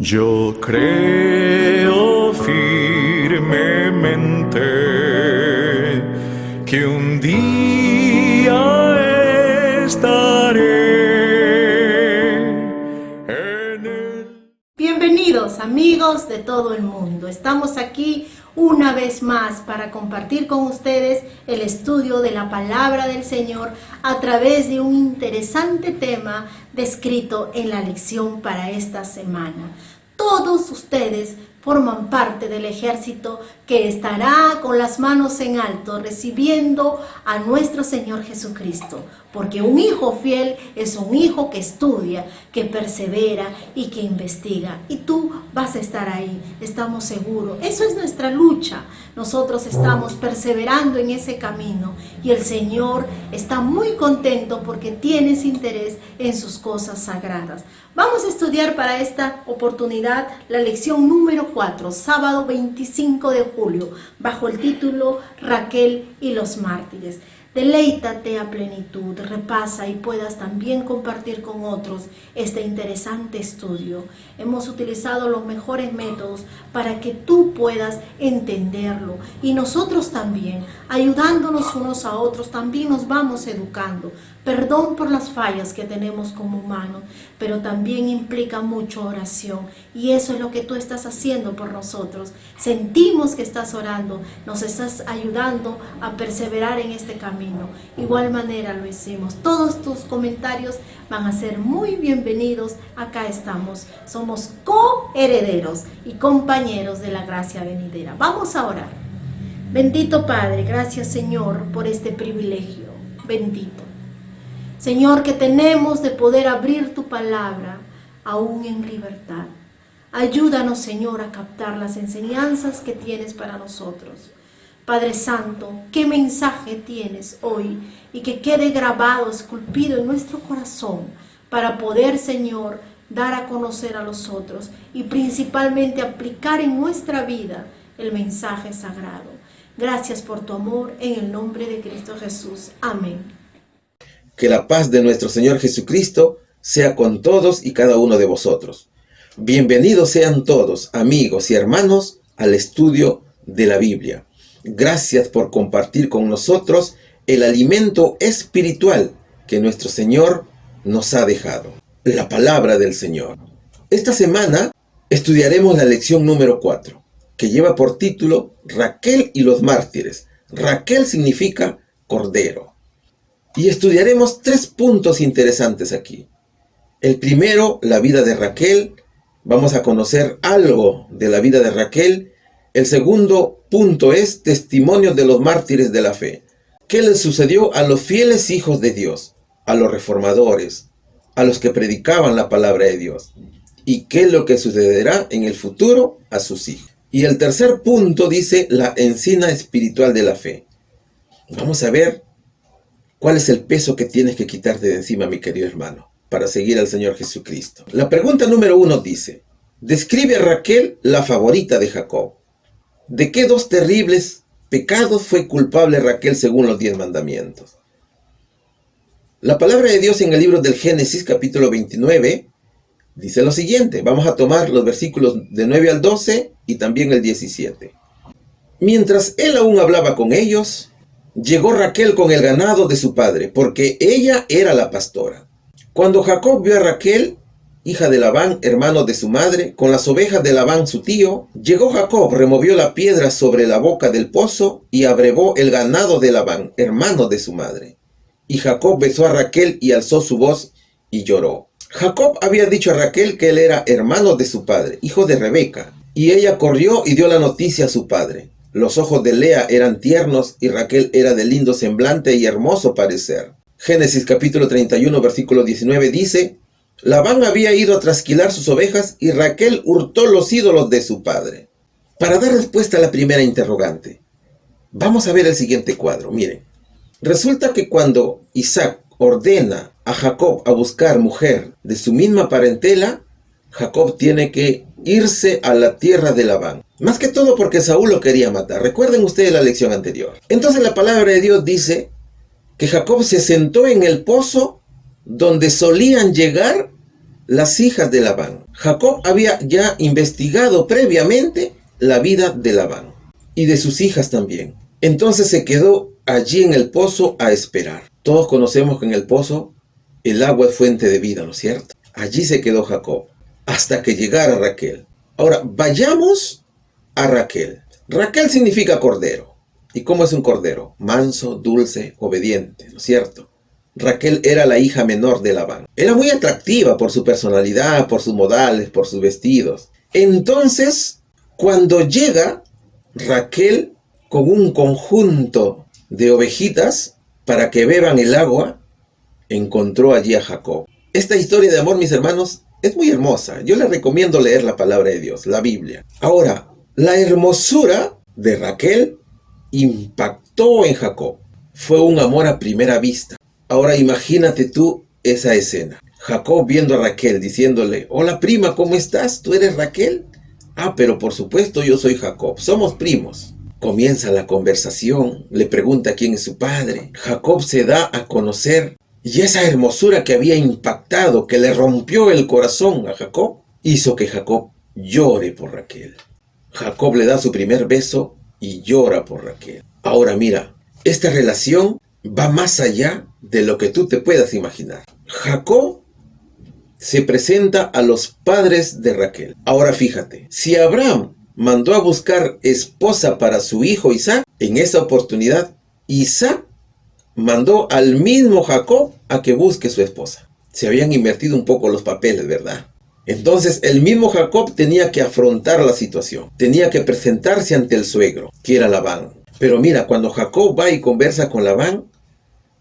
Yo creo firmemente que un día estaré en el... Bienvenidos amigos de todo el mundo. Estamos aquí una vez más para compartir con ustedes el estudio de la palabra del Señor a través de un interesante tema descrito en la lección para esta semana. Todos ustedes forman parte del ejército que estará con las manos en alto recibiendo a nuestro Señor Jesucristo, porque un hijo fiel es un hijo que estudia, que persevera y que investiga, y tú vas a estar ahí, estamos seguros. Eso es nuestra lucha. Nosotros estamos perseverando en ese camino y el Señor está muy contento porque tienes interés en sus cosas sagradas. Vamos a estudiar para esta oportunidad la lección número 4, sábado 25 de julio, bajo el título Raquel y los mártires. Deleítate a plenitud, repasa y puedas también compartir con otros este interesante estudio. Hemos utilizado los mejores métodos para que tú puedas entenderlo y nosotros también, ayudándonos unos a otros, también nos vamos educando. Perdón por las fallas que tenemos como humanos, pero también implica mucho oración y eso es lo que tú estás haciendo por nosotros. Sentimos que estás orando, nos estás ayudando a perseverar en este camino. Igual manera lo hicimos. Todos tus comentarios van a ser muy bienvenidos. Acá estamos. Somos coherederos y compañeros de la gracia venidera. Vamos a orar. Bendito Padre, gracias Señor por este privilegio. Bendito. Señor, que tenemos de poder abrir tu palabra aún en libertad. Ayúdanos, Señor, a captar las enseñanzas que tienes para nosotros. Padre Santo, ¿qué mensaje tienes hoy? Y que quede grabado, esculpido en nuestro corazón para poder, Señor, dar a conocer a los otros y principalmente aplicar en nuestra vida el mensaje sagrado. Gracias por tu amor, en el nombre de Cristo Jesús. Amén. Que la paz de nuestro Señor Jesucristo sea con todos y cada uno de vosotros. Bienvenidos sean todos, amigos y hermanos, al estudio de la Biblia. Gracias por compartir con nosotros el alimento espiritual que nuestro Señor nos ha dejado. La palabra del Señor. Esta semana estudiaremos la lección número 4, que lleva por título Raquel y los mártires. Raquel significa cordero. Y estudiaremos 3 puntos interesantes aquí. El primero, la vida de Raquel. Vamos a conocer algo de la vida de Raquel. El segundo punto es testimonio de los mártires de la fe. ¿Qué les sucedió a los fieles hijos de Dios? A los reformadores, a los que predicaban la palabra de Dios. ¿Y qué es lo que sucederá en el futuro a sus hijos? Y el tercer punto dice la encina espiritual de la fe. Vamos a ver ¿cuál es el peso que tienes que quitarte de encima, mi querido hermano, para seguir al Señor Jesucristo? La pregunta número 1 dice, describe a Raquel, la favorita de Jacob. ¿De qué 2 terribles pecados fue culpable Raquel según los 10 mandamientos? La palabra de Dios en el libro del Génesis, capítulo 29, dice lo siguiente. Vamos a tomar los versículos de 9 al 12 y también el 17. Mientras él aún hablaba con ellos, llegó Raquel con el ganado de su padre, porque ella era la pastora. Cuando Jacob vio a Raquel, hija de Labán, hermano de su madre, con las ovejas de Labán su tío, llegó Jacob, removió la piedra sobre la boca del pozo y abrevó el ganado de Labán, hermano de su madre. Y Jacob besó a Raquel y alzó su voz y lloró. Jacob había dicho a Raquel que él era hermano de su padre, hijo de Rebeca, y ella corrió y dio la noticia a su padre. Los ojos de Lea eran tiernos y Raquel era de lindo semblante y hermoso parecer. Génesis capítulo 31 versículo 19 dice, Labán había ido a trasquilar sus ovejas y Raquel hurtó los ídolos de su padre. Para dar respuesta a la primera interrogante, vamos a ver el siguiente cuadro. Miren, resulta que cuando Isaac ordena a Jacob a buscar mujer de su misma parentela, Jacob tiene que irse a la tierra de Labán. Más que todo porque Saúl lo quería matar. Recuerden ustedes la lección anterior. Entonces la palabra de Dios dice que Jacob se sentó en el pozo donde solían llegar las hijas de Labán. Jacob había ya investigado previamente la vida de Labán y de sus hijas también. Entonces se quedó allí en el pozo a esperar. Todos conocemos que en el pozo el agua es fuente de vida, ¿no es cierto? Allí se quedó Jacob hasta que llegara Raquel. Ahora, vayamos a Raquel. Raquel significa cordero. ¿Y cómo es un cordero? Manso, dulce, obediente, ¿no es cierto? Raquel era la hija menor de Labán. Era muy atractiva por su personalidad, por sus modales, por sus vestidos. Entonces, cuando llega Raquel con un conjunto de ovejitas para que beban el agua, encontró allí a Jacob. Esta historia de amor, mis hermanos, es muy hermosa. Yo les recomiendo leer la palabra de Dios, la Biblia. Ahora, la hermosura de Raquel impactó en Jacob. Fue un amor a primera vista. Ahora imagínate tú esa escena. Jacob viendo a Raquel diciéndole: hola prima, ¿cómo estás? ¿Tú eres Raquel? Ah, pero por supuesto yo soy Jacob. Somos primos. Comienza la conversación. Le pregunta quién es su padre. Jacob se da a conocer. Y esa hermosura que había impactado, que le rompió el corazón a Jacob, hizo que Jacob llore por Raquel. Jacob le da su primer beso y llora por Raquel. Ahora mira, esta relación va más allá de lo que tú te puedas imaginar. Jacob se presenta a los padres de Raquel. Ahora fíjate, si Abraham mandó a buscar esposa para su hijo Isaac, en esa oportunidad Isaac mandó al mismo Jacob a que busque su esposa. Se habían invertido un poco los papeles, ¿verdad? Entonces el mismo Jacob tenía que afrontar la situación. Tenía que presentarse ante el suegro, que era Labán. Pero mira, cuando Jacob va y conversa con Labán,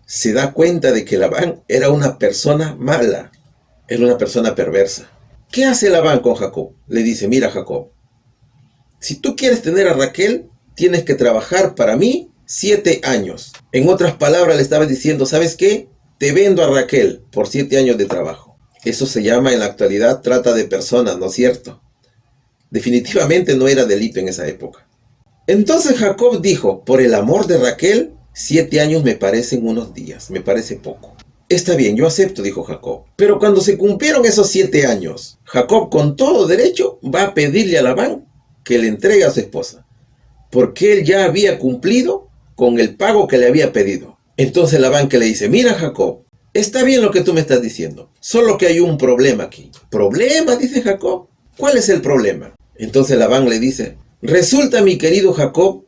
se da cuenta de que Labán era una persona mala. Era una persona perversa. ¿Qué hace Labán con Jacob? Le dice: mira Jacob, si tú quieres tener a Raquel, tienes que trabajar para mí 7 años. En otras palabras le estaba diciendo: ¿sabes qué? Te vendo a Raquel por 7 años de trabajo. Eso se llama en la actualidad trata de personas, ¿no es cierto? Definitivamente no era delito en esa época. Entonces Jacob dijo: por el amor de Raquel, 7 años me parecen unos días, me parece poco. Está bien, yo acepto, dijo Jacob. Pero cuando se cumplieron esos 7 años, Jacob con todo derecho va a pedirle a Labán que le entregue a su esposa, porque él ya había cumplido con el pago que le había pedido. Entonces Labán que le dice: mira Jacob, está bien lo que tú me estás diciendo, solo que hay un problema aquí. ¿Problema?, dice Jacob. ¿Cuál es el problema? Entonces Labán le dice: resulta, mi querido Jacob,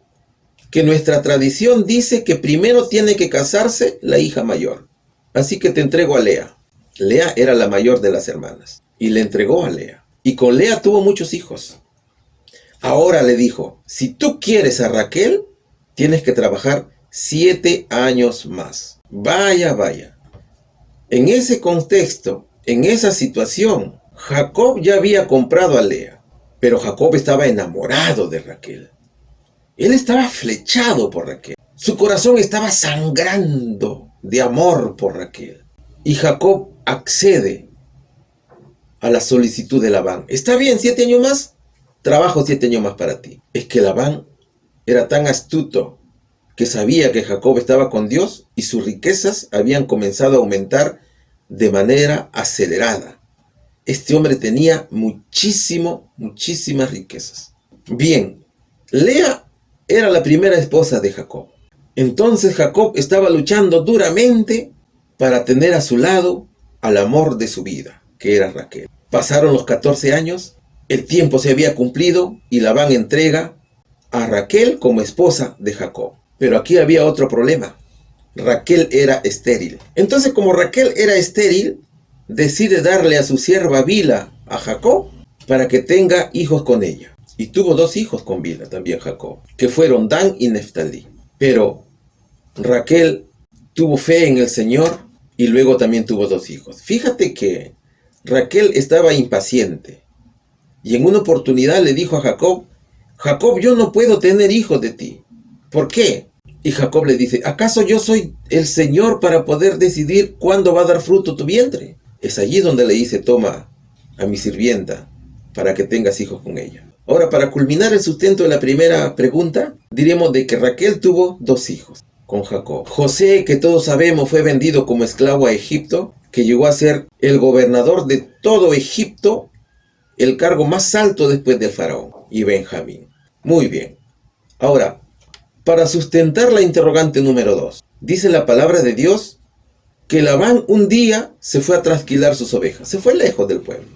que nuestra tradición dice que primero tiene que casarse la hija mayor. Así que te entrego a Lea. Lea era la mayor de las hermanas, y le entregó a Lea. Y con Lea tuvo muchos hijos. Ahora le dijo: si tú quieres a Raquel, tienes que trabajar 7 años más. Vaya, vaya. En ese contexto, en esa situación, Jacob ya había comprado a Lea. Pero Jacob estaba enamorado de Raquel. Él estaba flechado por Raquel. Su corazón estaba sangrando de amor por Raquel. Y Jacob accede a la solicitud de Labán. Está bien, 7 años más. Trabajo 7 años más para ti. Es que Labán era tan astuto que sabía que Jacob estaba con Dios y sus riquezas habían comenzado a aumentar de manera acelerada. Este hombre tenía muchísimas riquezas. Bien, Lea era la primera esposa de Jacob. Entonces Jacob estaba luchando duramente para tener a su lado al amor de su vida, que era Raquel. Pasaron los 14 años, el tiempo se había cumplido y Labán entrega a Raquel como esposa de Jacob. Pero aquí había otro problema. Raquel era estéril. Entonces, como Raquel era estéril, decide darle a su sierva Bila a Jacob para que tenga hijos con ella. Y tuvo 2 hijos con Bila también Jacob, que fueron Dan y Neftalí. Pero Raquel tuvo fe en el Señor y luego también tuvo 2 hijos. Fíjate que Raquel estaba impaciente y en una oportunidad le dijo a Jacob: Jacob, yo no puedo tener hijos de ti. ¿Por qué? Y Jacob le dice: ¿acaso yo soy el Señor para poder decidir cuándo va a dar fruto tu vientre? Es allí donde le dice: toma a mi sirvienta para que tengas hijos con ella. Ahora, para culminar el sustento de la primera pregunta, diremos de que Raquel tuvo 2 hijos con Jacob. José, que todos sabemos fue vendido como esclavo a Egipto, que llegó a ser el gobernador de todo Egipto, el cargo más alto después del faraón y Benjamín. Muy bien. Ahora, para sustentar la interrogante número 2, dice la palabra de Dios que Labán un día se fue a trasquilar sus ovejas, se fue lejos del pueblo.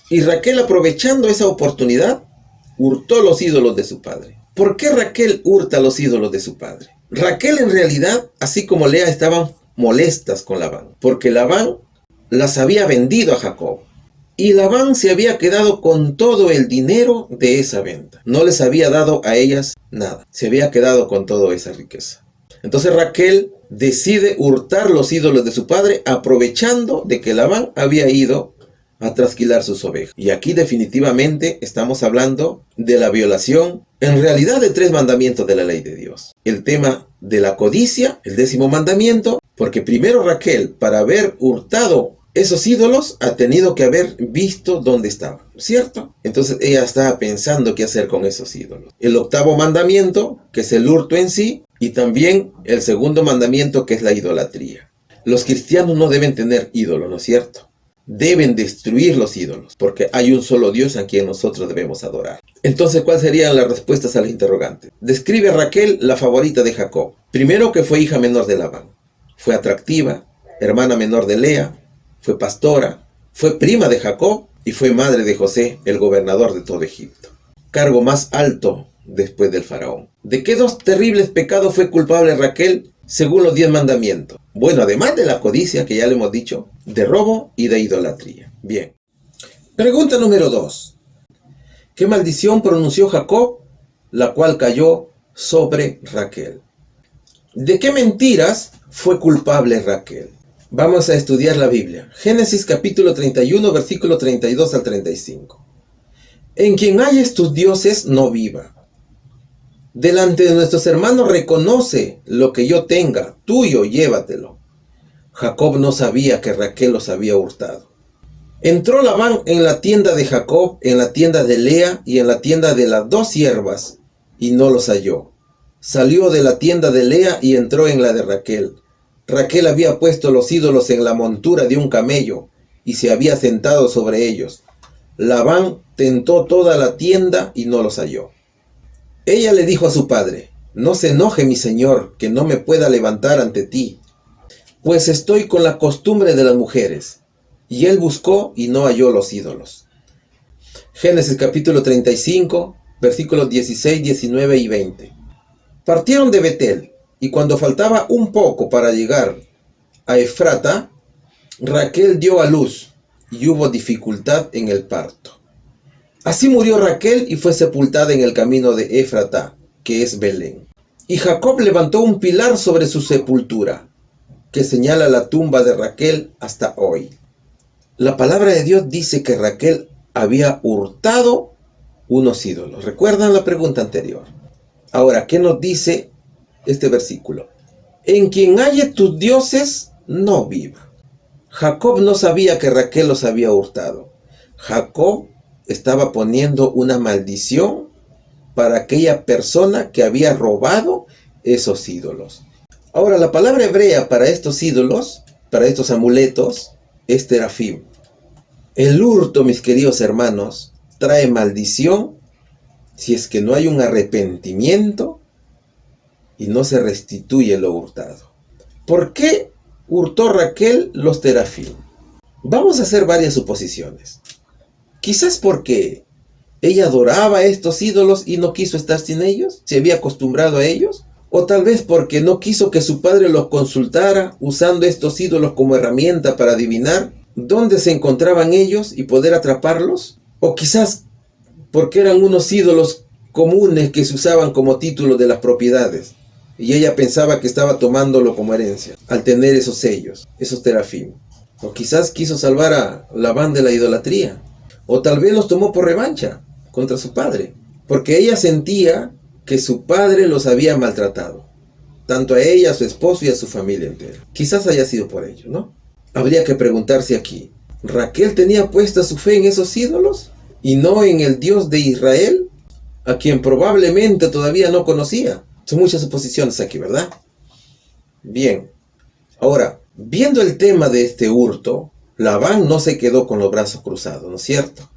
Y Raquel, aprovechando esa oportunidad, hurtó los ídolos de su padre. ¿Por qué Raquel hurta los ídolos de su padre? Raquel en realidad, así como Lea, estaban molestas con Labán, porque Labán las había vendido a Jacob. Y Labán se había quedado con todo el dinero de esa venta. No les había dado a ellas nada. Se había quedado con toda esa riqueza. Entonces Raquel decide hurtar los ídolos de su padre, aprovechando de que Labán había ido a trasquilar sus ovejas. Y aquí definitivamente estamos hablando de la violación, en realidad, de 3 mandamientos de la ley de Dios. El tema de la codicia, el 10º mandamiento, porque primero Raquel, para haber hurtado esos ídolos, ha tenido que haber visto dónde estaban, ¿cierto? Entonces ella estaba pensando qué hacer con esos ídolos. El 8º mandamiento, que es el hurto en sí, y también el 2º mandamiento, que es la idolatría. Los cristianos no deben tener ídolos, ¿no es cierto? Deben destruir los ídolos, porque hay un solo Dios a quien nosotros debemos adorar. Entonces, ¿cuáles serían las respuestas a la interrogante? Describe a Raquel, la favorita de Jacob. Primero, que fue hija menor de Labán. Fue atractiva, hermana menor de Lea, fue pastora, fue prima de Jacob y fue madre de José, el gobernador de todo Egipto. Cargo más alto después del faraón. ¿De qué 2 terribles pecados fue culpable Raquel según los 10 mandamientos? Bueno, además de la codicia, que ya le hemos dicho, de robo y de idolatría. Bien. Pregunta número 2. ¿Qué maldición pronunció Jacob, la cual cayó sobre Raquel? ¿De qué mentiras fue culpable Raquel? Vamos a estudiar la Biblia. Génesis capítulo 31, versículo 32 al 35. En quien halles tus dioses no viva. Delante de nuestros hermanos reconoce lo que yo tenga, tuyo llévatelo. Jacob no sabía que Raquel los había hurtado. Entró Labán en la tienda de Jacob, en la tienda de Lea y en la tienda de las 2 siervas, y no los halló. Salió de la tienda de Lea y entró en la de Raquel. Raquel había puesto los ídolos en la montura de un camello y se había sentado sobre ellos. Labán tentó toda la tienda y no los halló. Ella le dijo a su padre: no se enoje mi señor, que no me pueda levantar ante ti, pues estoy con la costumbre de las mujeres. Y él buscó y no halló los ídolos. Génesis capítulo 35, versículos 16, 19 y 20. Partieron de Betel, y cuando faltaba un poco para llegar a Efrata, Raquel dio a luz, y hubo dificultad en el parto. Así murió Raquel y fue sepultada en el camino de Efrata, que es Belén. Y Jacob levantó un pilar sobre su sepultura, que señala la tumba de Raquel hasta hoy. La palabra de Dios dice que Raquel había hurtado unos ídolos. ¿Recuerdan la pregunta anterior? Ahora, ¿qué nos dice este versículo? En quien halle tus dioses, no viva. Jacob no sabía que Raquel los había hurtado. Jacob estaba poniendo una maldición para aquella persona que había robado esos ídolos. Ahora, la palabra hebrea para estos ídolos, para estos amuletos, es terafim. El hurto, mis queridos hermanos, trae maldición si es que no hay un arrepentimiento y no se restituye lo hurtado. ¿Por qué hurtó Raquel los terafim? Vamos a hacer varias suposiciones. Quizás porque ella adoraba estos ídolos y no quiso estar sin ellos, se había acostumbrado a ellos. O tal vez porque no quiso que su padre los consultara, usando estos ídolos como herramienta para adivinar dónde se encontraban ellos y poder atraparlos. O quizás porque eran unos ídolos comunes que se usaban como título de las propiedades. Y ella pensaba que estaba tomándolo como herencia, al tener esos sellos, esos terafim. O quizás quiso salvar a Labán de la idolatría. O tal vez los tomó por revancha contra su padre, porque ella sentía que su padre los había maltratado, tanto a ella, a su esposo y a su familia entera. Quizás haya sido por ello, ¿no? Habría que preguntarse aquí, ¿Raquel tenía puesta su fe en esos ídolos y no en el Dios de Israel, a quien probablemente todavía no conocía? Son muchas suposiciones aquí, ¿verdad? Bien. Ahora, Viendo el tema de este hurto, Labán no se quedó con los brazos cruzados, ¿no es cierto?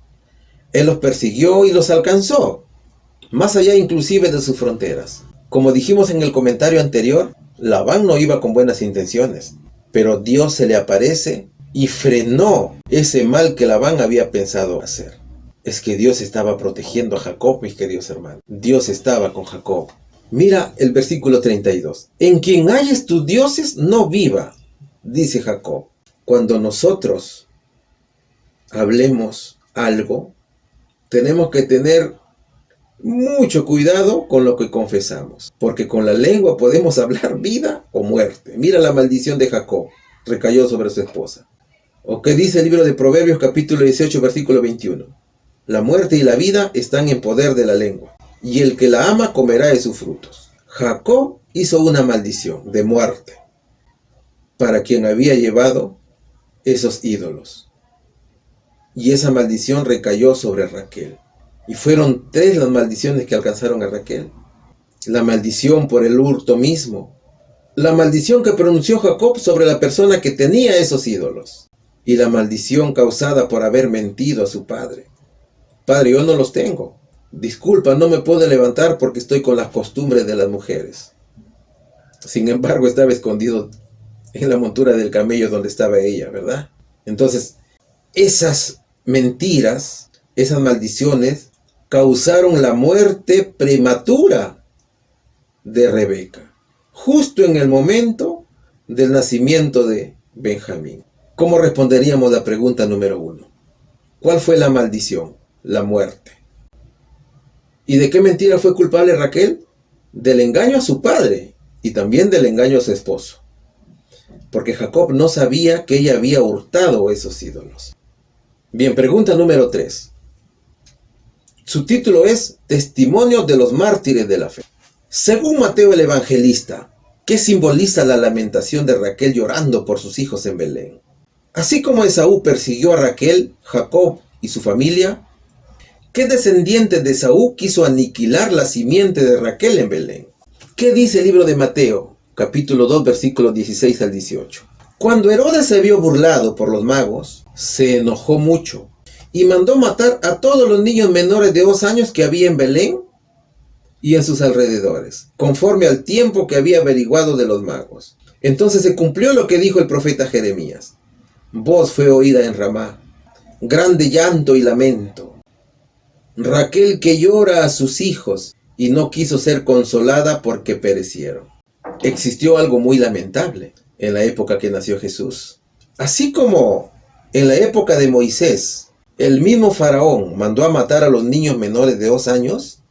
Él los persiguió y los alcanzó, más allá inclusive de sus fronteras. Como dijimos en el comentario anterior, Labán no iba con buenas intenciones, pero Dios se le aparece y frenó ese mal que Labán había pensado hacer. Es que Dios estaba protegiendo a Jacob, mis queridos hermanos. Dios estaba con Jacob. Mira el versículo 32. En quien halles tus dioses no viva, dice Jacob. Cuando nosotros hablemos algo, tenemos que tener mucho cuidado con lo que confesamos, porque con la lengua podemos hablar vida o muerte. Mira la maldición de Jacob, recayó sobre su esposa. ¿O qué dice el libro de Proverbios capítulo 18 versículo 21? La muerte y la vida están en poder de la lengua, y el que la ama comerá de sus frutos. Jacob hizo una maldición de muerte para quien había llevado esos ídolos, y esa maldición recayó sobre Raquel. Y fueron 3 las maldiciones que alcanzaron a Raquel. La maldición por el hurto mismo, la maldición que pronunció Jacob sobre la persona que tenía esos ídolos, y la maldición causada por haber mentido a su padre. Padre, yo no los tengo. Disculpa, no me puedo levantar porque estoy con las costumbres de las mujeres. Sin embargo, estaba escondido en la montura del camello donde estaba ella, ¿verdad? Entonces, esas mentiras, esas maldiciones, causaron la muerte prematura de Rebeca, justo en el momento del nacimiento de Benjamín. ¿Cómo responderíamos la pregunta número 1? ¿Cuál fue la maldición? La muerte. ¿Y de qué mentira fue culpable Raquel? Del engaño a su padre y también del engaño a su esposo. Porque Jacob no sabía que ella había hurtado esos ídolos. Bien, pregunta número 3. Su título es Testimonio de los mártires de la fe. Según Mateo el Evangelista, ¿qué simboliza la lamentación de Raquel llorando por sus hijos en Belén? Así como Esaú persiguió a Raquel, Jacob y su familia, ¿qué descendiente de Esaú quiso aniquilar la simiente de Raquel en Belén? ¿Qué dice el libro de Mateo, capítulo 2, versículos 16 al 18? Cuando Herodes se vio burlado por los magos, se enojó mucho y mandó matar a todos los niños menores de 2 años que había en Belén y en sus alrededores, conforme al tiempo que había averiguado de los magos. Entonces se cumplió lo que dijo el profeta Jeremías. Voz fue oída en Ramá, grande llanto y lamento. Raquel que llora a sus hijos y no quiso ser consolada porque perecieron. Existió algo muy lamentable en la época que nació Jesús. Así como en la época de Moisés, el mismo faraón mandó a matar a los niños menores de 2 años,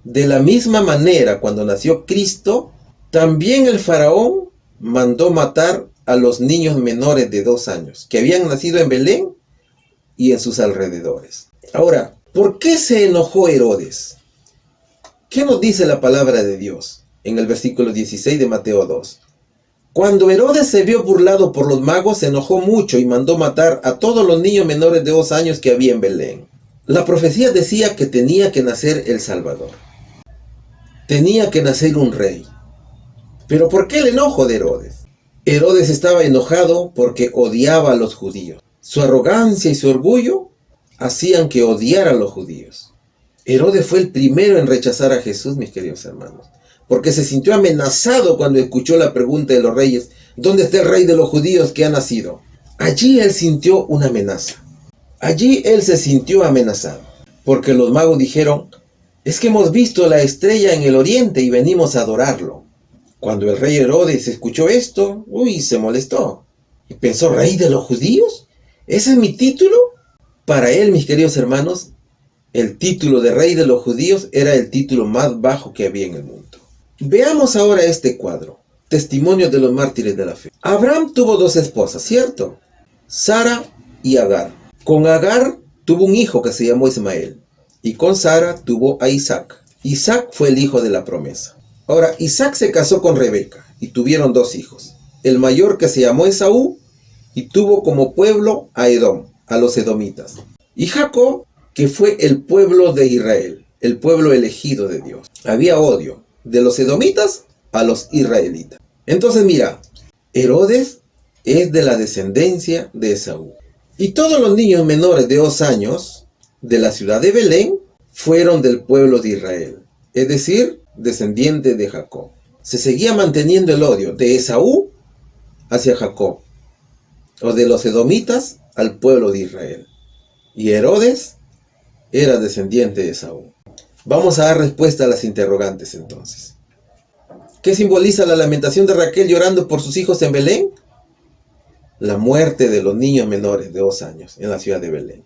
de la misma manera cuando nació Cristo, también el faraón mandó matar a los niños menores de 2 años, que habían nacido en Belén y en sus alrededores. Ahora, ¿por qué se enojó Herodes? ¿Qué nos dice la palabra de Dios en el versículo 16 de Mateo 2? Cuando Herodes se vio burlado por los magos, se enojó mucho y mandó matar a todos los niños menores de 2 años que había en Belén. La profecía decía que tenía que nacer el Salvador. Tenía que nacer un rey. ¿Pero por qué el enojo de Herodes? Herodes estaba enojado porque odiaba a los judíos. Su arrogancia y su orgullo hacían que odiara a los judíos. Herodes fue el primero en rechazar a Jesús, mis queridos hermanos, porque se sintió amenazado cuando escuchó la pregunta de los reyes: ¿dónde está el rey de los judíos que ha nacido? Allí él sintió una amenaza. Allí él se sintió amenazado, porque los magos dijeron: es que hemos visto la estrella en el oriente y venimos a adorarlo. Cuando el rey Herodes escuchó esto, se molestó y pensó: ¿rey de los judíos? ¿Ese es mi título? Para él, mis queridos hermanos, el título de rey de los judíos era el título más bajo que había en el mundo. Veamos ahora este cuadro, Testimonio de los mártires de la fe. Abraham tuvo 2 esposas, ¿cierto? Sara y Agar. Con Agar tuvo un hijo que se llamó Ismael, y con Sara tuvo a Isaac. Isaac fue el hijo de la promesa. Ahora, Isaac se casó con Rebeca y tuvieron 2 hijos. El mayor, que se llamó Esaú, y tuvo como pueblo a Edom, a los edomitas. Y Jacob, que fue el pueblo de Israel, el pueblo elegido de Dios. Había odio de los edomitas a los israelitas. Entonces mira, Herodes es de la descendencia de Esaú. Y todos los niños menores de 2 años de la ciudad de Belén fueron del pueblo de Israel, es decir, descendiente de Jacob. Se seguía manteniendo el odio de Esaú hacia Jacob, o de los edomitas al pueblo de Israel. Y Herodes era descendiente de Esaú. Vamos a dar respuesta a las interrogantes entonces. ¿Qué simboliza la lamentación de Raquel llorando por sus hijos en Belén? La muerte de los niños menores de 2 años en la ciudad de Belén.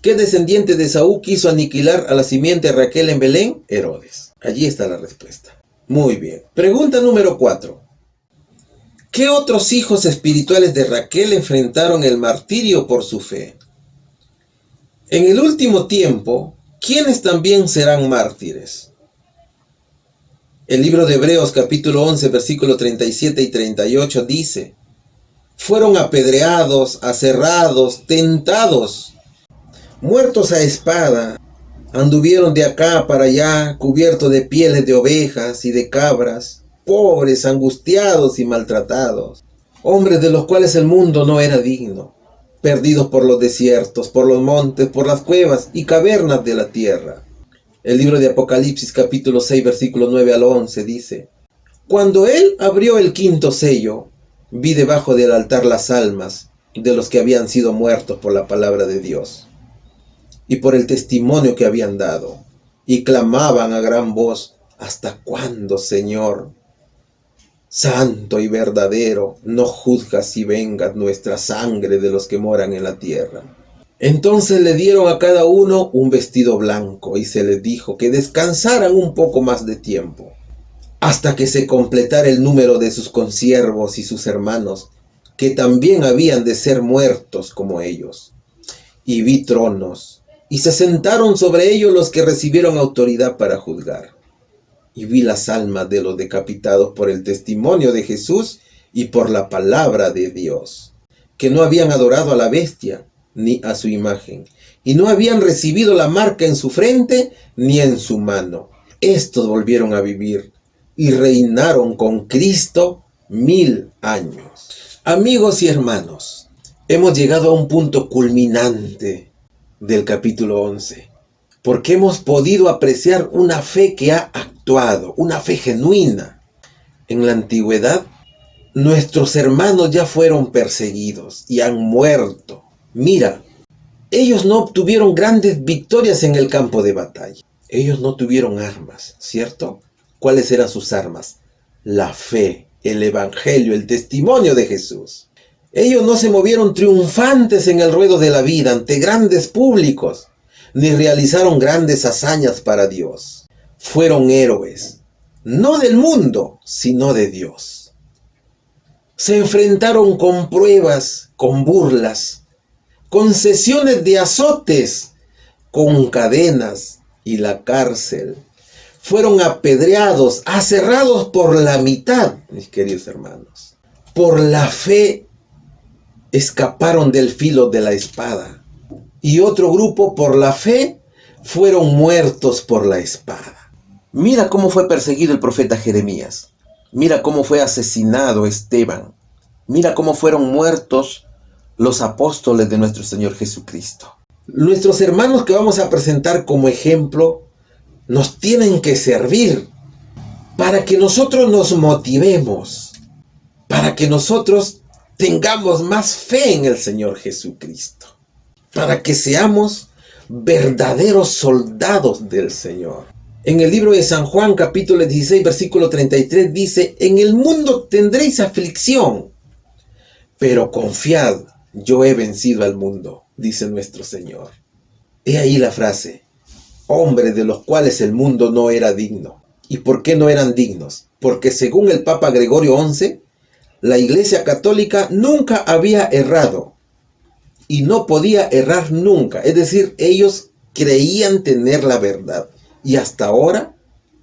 ¿Qué descendiente de Esaú quiso aniquilar a la simiente de Raquel en Belén? Herodes. Allí está la respuesta. Muy bien. Pregunta número 4. ¿Qué otros hijos espirituales de Raquel enfrentaron el martirio por su fe? En el último tiempo, ¿quiénes también serán mártires? El libro de Hebreos capítulo 11 versículo 37 y 38 dice: fueron apedreados, aserrados, tentados, muertos a espada, anduvieron de acá para allá, cubiertos de pieles de ovejas y de cabras, pobres, angustiados y maltratados, hombres de los cuales el mundo no era digno, perdidos por los desiertos, por los montes, por las cuevas y cavernas de la tierra. El libro de Apocalipsis capítulo 6 versículo 9 al 11 dice: cuando él abrió el 5.º sello, vi debajo del altar las almas de los que habían sido muertos por la palabra de Dios y por el testimonio que habían dado, y clamaban a gran voz: ¿hasta cuándo, Señor, santo y verdadero, no juzgas y vengas nuestra sangre de los que moran en la tierra? Entonces le dieron a cada uno un vestido blanco y se les dijo que descansaran un poco más de tiempo, hasta que se completara el número de sus consiervos y sus hermanos, que también habían de ser muertos como ellos. Y vi tronos, y se sentaron sobre ellos los que recibieron autoridad para juzgar. Y vi las almas de los decapitados por el testimonio de Jesús y por la palabra de Dios, que no habían adorado a la bestia ni a su imagen, y no habían recibido la marca en su frente ni en su mano. Estos volvieron a vivir y reinaron con Cristo 1000 años. Amigos y hermanos, hemos llegado a un punto culminante del capítulo 11, porque hemos podido apreciar una fe que ha actuado, una fe genuina. En la antigüedad, nuestros hermanos ya fueron perseguidos y han muerto. Mira, ellos no obtuvieron grandes victorias en el campo de batalla. Ellos no tuvieron armas, ¿cierto? ¿Cuáles eran sus armas? La fe, el evangelio, el testimonio de Jesús. Ellos no se movieron triunfantes en el ruedo de la vida ante grandes públicos, ni realizaron grandes hazañas para Dios. Fueron héroes, no del mundo, sino de Dios. Se enfrentaron con pruebas, con burlas, con sesiones de azotes, con cadenas y la cárcel. Fueron apedreados, aserrados por la mitad, mis queridos hermanos. Por la fe escaparon del filo de la espada. Y otro grupo por la fe fueron muertos por la espada. Mira cómo fue perseguido el profeta Jeremías. Mira cómo fue asesinado Esteban. Mira cómo fueron muertos los apóstoles de nuestro Señor Jesucristo. Nuestros hermanos que vamos a presentar como ejemplo nos tienen que servir para que nosotros nos motivemos, para que nosotros tengamos más fe en el Señor Jesucristo, para que seamos verdaderos soldados del Señor. En el libro de San Juan, capítulo 16, versículo 33, dice: en el mundo tendréis aflicción, pero confiad, yo he vencido al mundo, dice nuestro Señor. He ahí la frase: hombres de los cuales el mundo no era digno. ¿Y por qué no eran dignos? Porque según el Papa Gregorio XI, la Iglesia Católica nunca había errado y no podía errar nunca. Es decir, ellos creían tener la verdad y hasta ahora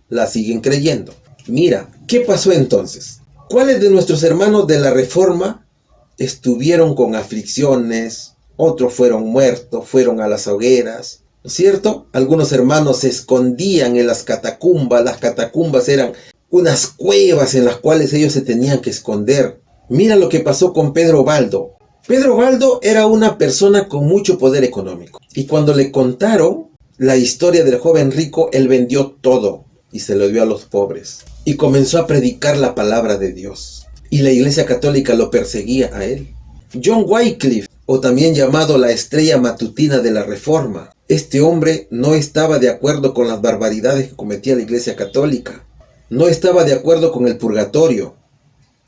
la siguen creyendo. Mira, ¿qué pasó entonces? ¿Cuáles de nuestros hermanos de la Reforma estuvieron con aflicciones? Otros fueron muertos, fueron a las hogueras, ¿no es cierto? Algunos hermanos se escondían en las catacumbas. Las catacumbas eran unas cuevas en las cuales ellos se tenían que esconder Mira lo que pasó con Pedro Baldo. Pedro Baldo era una persona con mucho poder económico. Y cuando le contaron la historia del joven rico, él vendió todo y se lo dio a los pobres. Y comenzó a predicar la palabra de Dios. Y la Iglesia Católica lo perseguía a él. John Wycliffe, o también llamado la estrella matutina de la Reforma. Este hombre no estaba de acuerdo con las barbaridades que cometía la Iglesia Católica. No estaba de acuerdo con el purgatorio.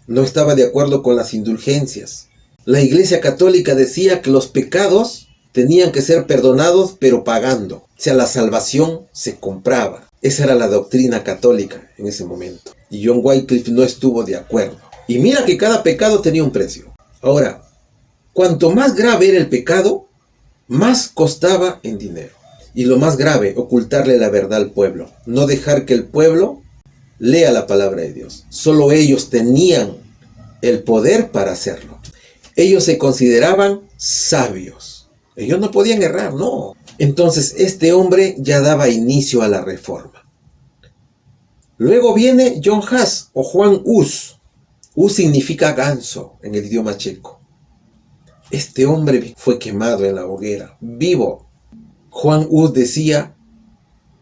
No estaba de acuerdo con las indulgencias. La Iglesia Católica decía que los pecados tenían que ser perdonados, pero pagando. O sea, la salvación se compraba. Esa era la doctrina católica en ese momento. Y John Wycliffe no estuvo de acuerdo. Y mira que cada pecado tenía un precio. Ahora, cuanto más grave era el pecado, más costaba en dinero. Y lo más grave, ocultarle la verdad al pueblo. No dejar que el pueblo lea la palabra de Dios. Solo ellos tenían el poder para hacerlo. Ellos se consideraban sabios. Ellos no podían errar, no. Entonces este hombre ya daba inicio a la reforma. Luego viene John Huss o Juan Hus. Hus significa ganso en el idioma checo. Este hombre fue quemado en la hoguera, vivo. Juan Hus decía: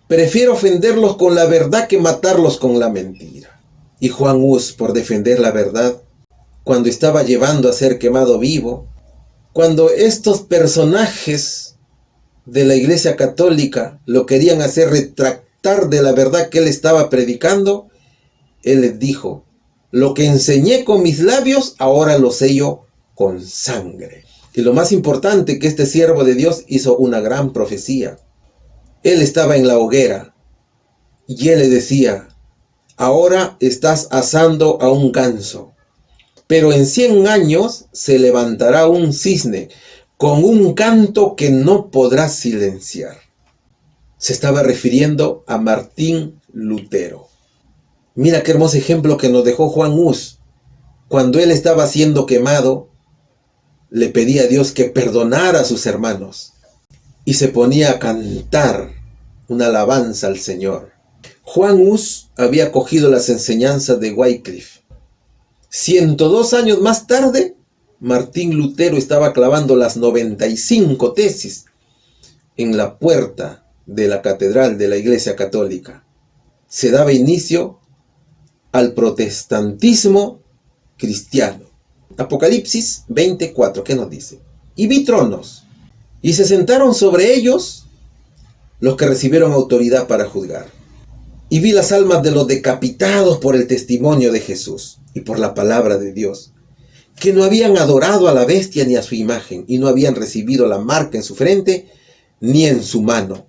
prefiero ofenderlos con la verdad que matarlos con la mentira. Y Juan Hus, por defender la verdad, cuando estaba llevando a ser quemado vivo, cuando estos personajes de la Iglesia Católica lo querían hacer retractar de la verdad que él estaba predicando, él les dijo: lo que enseñé con mis labios, ahora lo sello con sangre. Y lo más importante, que este siervo de Dios hizo una gran profecía. Él estaba en la hoguera y él le decía: ahora estás asando a un ganso, pero en 100 años se levantará un cisne con un canto que no podrás silenciar. Se estaba refiriendo a Martín Lutero. Mira qué hermoso ejemplo que nos dejó Juan Hus. Cuando él estaba siendo quemado, le pedía a Dios que perdonara a sus hermanos y se ponía a cantar una alabanza al Señor. Juan Hus había cogido las enseñanzas de Wycliffe. 102 años más tarde, Martín Lutero estaba clavando las 95 tesis en la puerta de la catedral de la Iglesia Católica. Se daba inicio al protestantismo cristiano. Apocalipsis 24, ¿qué nos dice? Y vi tronos, y se sentaron sobre ellos los que recibieron autoridad para juzgar. Y vi las almas de los decapitados por el testimonio de Jesús y por la palabra de Dios, que no habían adorado a la bestia ni a su imagen, y no habían recibido la marca en su frente ni en su mano.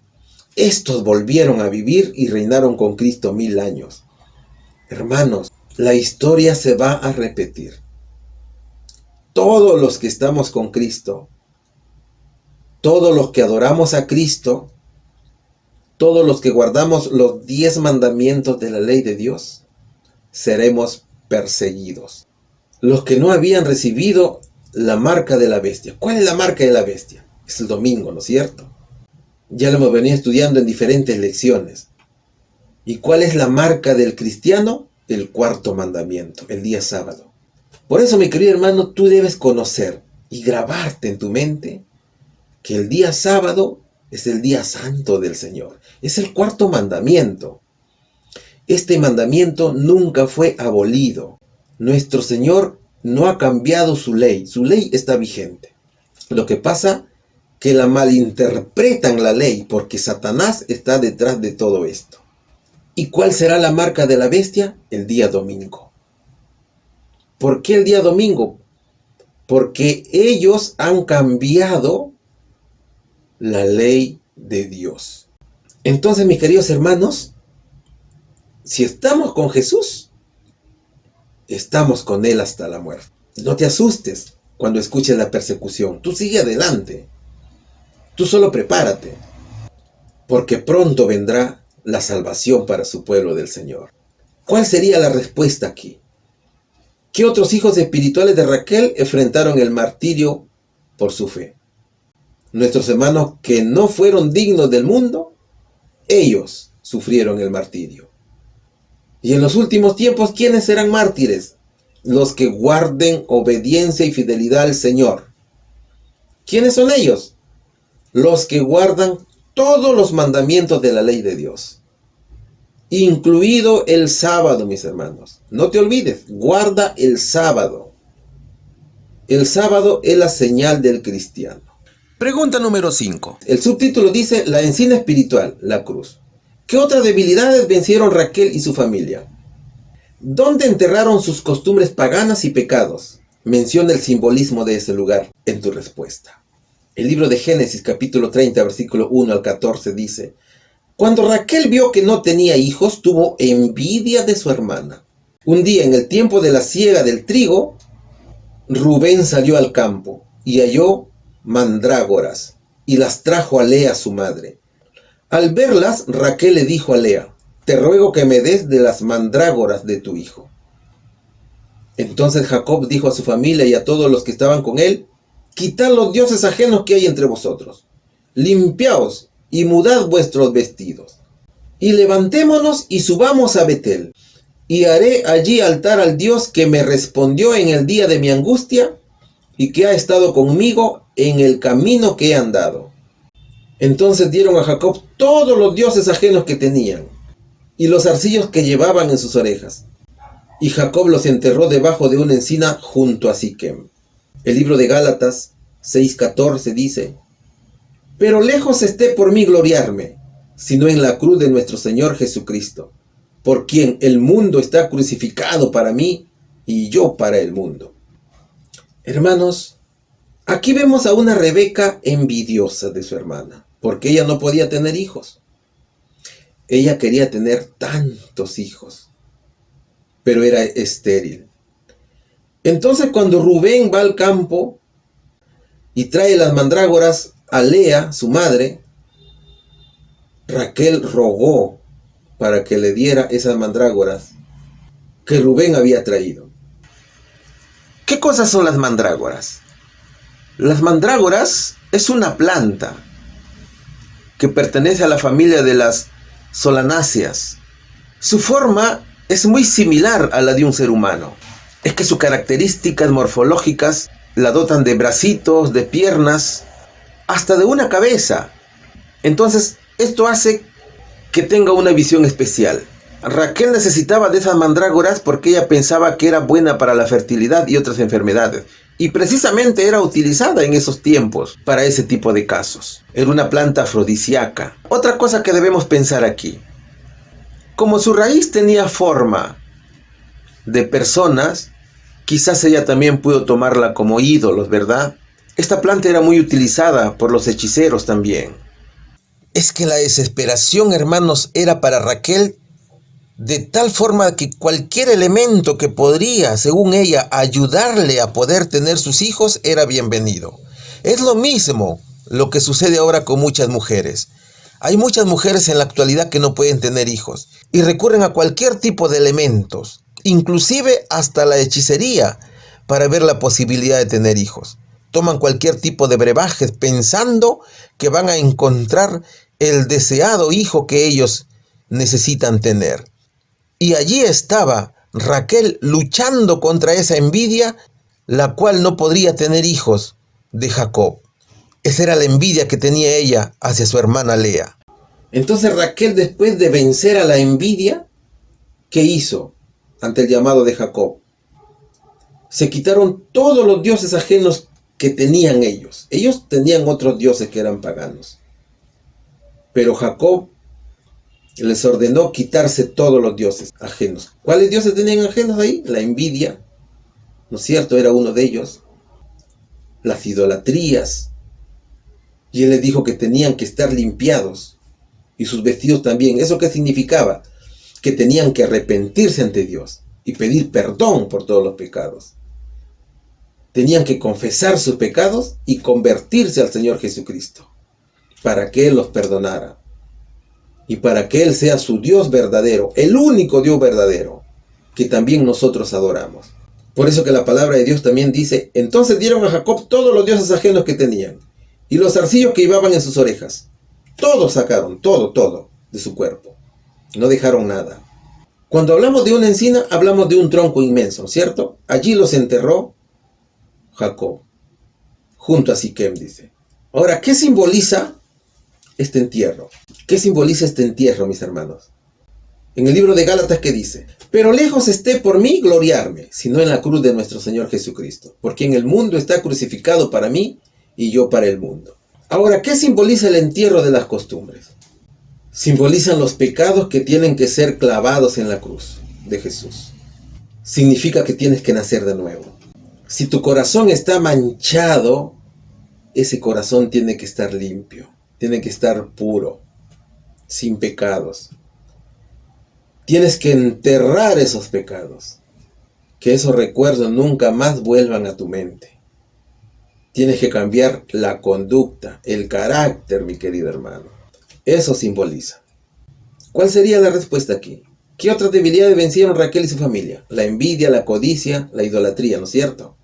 Estos volvieron a vivir y reinaron con Cristo 1000 años. Hermanos, la historia se va a repetir. Todos los que estamos con Cristo, todos los que adoramos a Cristo, todos los que guardamos los 10 mandamientos de la ley de Dios, seremos perseguidos. Los que no habían recibido la marca de la bestia. ¿Cuál es la marca de la bestia? Es el domingo, ¿no es cierto? Ya lo hemos venido estudiando en diferentes lecciones. ¿Y cuál es la marca del cristiano? El 4º mandamiento, el día sábado. Por eso, mi querido hermano, tú debes conocer y grabarte en tu mente que el día sábado es el día santo del Señor. Es el 4º mandamiento. Este mandamiento nunca fue abolido. Nuestro Señor no ha cambiado su ley. Su ley está vigente. Lo que pasa que la malinterpretan la ley porque Satanás está detrás de todo esto. ¿Y cuál será la marca de la bestia? El día domingo. ¿Por qué el día domingo? Porque ellos han cambiado la ley de Dios. Entonces, mis queridos hermanos, si estamos con Jesús, estamos con Él hasta la muerte. No te asustes cuando escuches la persecución. Tú sigue adelante. Tú solo prepárate, porque pronto vendrá la salvación para su pueblo del Señor. ¿Cuál sería la respuesta aquí? ¿Qué otros hijos espirituales de Raquel enfrentaron el martirio por su fe? Nuestros hermanos que no fueron dignos del mundo, ellos sufrieron el martirio. Y en los últimos tiempos, ¿quiénes serán mártires? los que guarden obediencia y fidelidad al Señor. ¿Quiénes son ellos? Los que guardan todos los mandamientos de la ley de Dios, incluido el sábado, mis hermanos. No te olvides, guarda el sábado. El sábado es la señal del cristiano. Pregunta número 5. El subtítulo dice: la encina espiritual, la cruz. ¿Qué otras debilidades vencieron Raquel y su familia? ¿Dónde enterraron sus costumbres paganas y pecados? Menciona el simbolismo de ese lugar en tu respuesta. El libro de Génesis, capítulo 30, versículo 1 al 14 dice: cuando Raquel vio que no tenía hijos, tuvo envidia de su hermana. Un día, en el tiempo de la siega del trigo, Rubén salió al campo y halló mandrágoras y las trajo a Lea, su madre. Al verlas, Raquel le dijo a Lea: te ruego que me des de las mandrágoras de tu hijo. Entonces Jacob dijo a su familia y a todos los que estaban con él: quitad los dioses ajenos que hay entre vosotros, limpiaos y mudad vuestros vestidos, y levantémonos y subamos a Betel, y haré allí altar al Dios que me respondió en el día de mi angustia, y que ha estado conmigo en el camino que he andado. Entonces dieron a Jacob todos los dioses ajenos que tenían, y los zarcillos que llevaban en sus orejas, y Jacob los enterró debajo de una encina junto a Siquem. El libro de Gálatas 6:14 dice: pero lejos esté por mí gloriarme, sino en la cruz de nuestro Señor Jesucristo, por quien el mundo está crucificado para mí y yo para el mundo. Hermanos, aquí vemos a una Rebeca envidiosa de su hermana, porque ella no podía tener hijos. Ella quería tener tantos hijos, pero era estéril. Entonces, cuando Rubén va al campo y trae las mandrágoras a Lea, su madre, Raquel rogó para que le diera esas mandrágoras que Rubén había traído. ¿Qué cosas son las mandrágoras? Las mandrágoras es una planta que pertenece a la familia de las solanáceas. Su forma es muy similar a la de un ser humano. Es que sus características morfológicas la dotan de bracitos, de piernas, hasta de una cabeza. Entonces, esto hace que tenga una visión especial. Raquel necesitaba de esas mandrágoras porque ella pensaba que era buena para la fertilidad y otras enfermedades. Y precisamente era utilizada en esos tiempos para ese tipo de casos. Era una planta afrodisíaca. Otra cosa que debemos pensar aquí: como su raíz tenía forma de personas, quizás ella también pudo tomarla como ídolos, ¿verdad? Esta planta era muy utilizada por los hechiceros también. Es que la desesperación, hermanos, era para Raquel de tal forma que cualquier elemento que podría, según ella, ayudarle a poder tener sus hijos era bienvenido. Es lo mismo lo que sucede ahora con muchas mujeres. Hay muchas mujeres en la actualidad que no pueden tener hijos y recurren a cualquier tipo de elementos, inclusive hasta la hechicería, para ver la posibilidad de tener hijos. Toman cualquier tipo de brebajes pensando que van a encontrar el deseado hijo que ellos necesitan tener. Y allí estaba Raquel luchando contra esa envidia, la cual no podría tener hijos de Jacob. Esa era la envidia que tenía ella hacia su hermana Lea. Entonces Raquel, después de vencer a la envidia, ¿qué hizo ante el llamado de Jacob? Se quitaron todos los dioses ajenos que tenían ellos. Ellos tenían otros dioses que eran paganos. Pero Jacob les ordenó quitarse todos los dioses ajenos. ¿Cuáles dioses tenían ajenos ahí? La envidia, ¿no es cierto? Era uno de ellos. Las idolatrías. Y él les dijo que tenían que estar limpiados. Y sus vestidos también. ¿Eso qué significaba? Que tenían que arrepentirse ante Dios y pedir perdón por todos los pecados. Tenían que confesar sus pecados y convertirse al Señor Jesucristo para que Él los perdonara y para que Él sea su Dios verdadero, el único Dios verdadero que también nosotros adoramos. Por eso que la palabra de Dios también dice: entonces dieron a Jacob todos los dioses ajenos que tenían y los zarcillos que llevaban en sus orejas. Todos sacaron, todo de su cuerpo. No dejaron nada. Cuando hablamos de una encina, hablamos de un tronco inmenso, ¿cierto? Allí los enterró Jacob, junto a Siquem, dice. Ahora, ¿qué simboliza este entierro? ¿Qué simboliza este entierro, mis hermanos? En el libro de Gálatas, ¿qué dice? Pero lejos esté por mí gloriarme, sino en la cruz de nuestro Señor Jesucristo, porque en el mundo está crucificado para mí y yo para el mundo. Ahora, ¿qué simboliza el entierro de las costumbres? Simbolizan los pecados que tienen que ser clavados en la cruz de Jesús. Significa que tienes que nacer de nuevo. Si tu corazón está manchado, ese corazón tiene que estar limpio, tiene que estar puro, sin pecados. Tienes que enterrar esos pecados, que esos recuerdos nunca más vuelvan a tu mente. Tienes que cambiar la conducta, el carácter, mi querido hermano. Eso simboliza. ¿Cuál sería la respuesta aquí? ¿Qué otras debilidades vencieron Raquel y su familia? La envidia, la codicia, la idolatría, ¿no es cierto?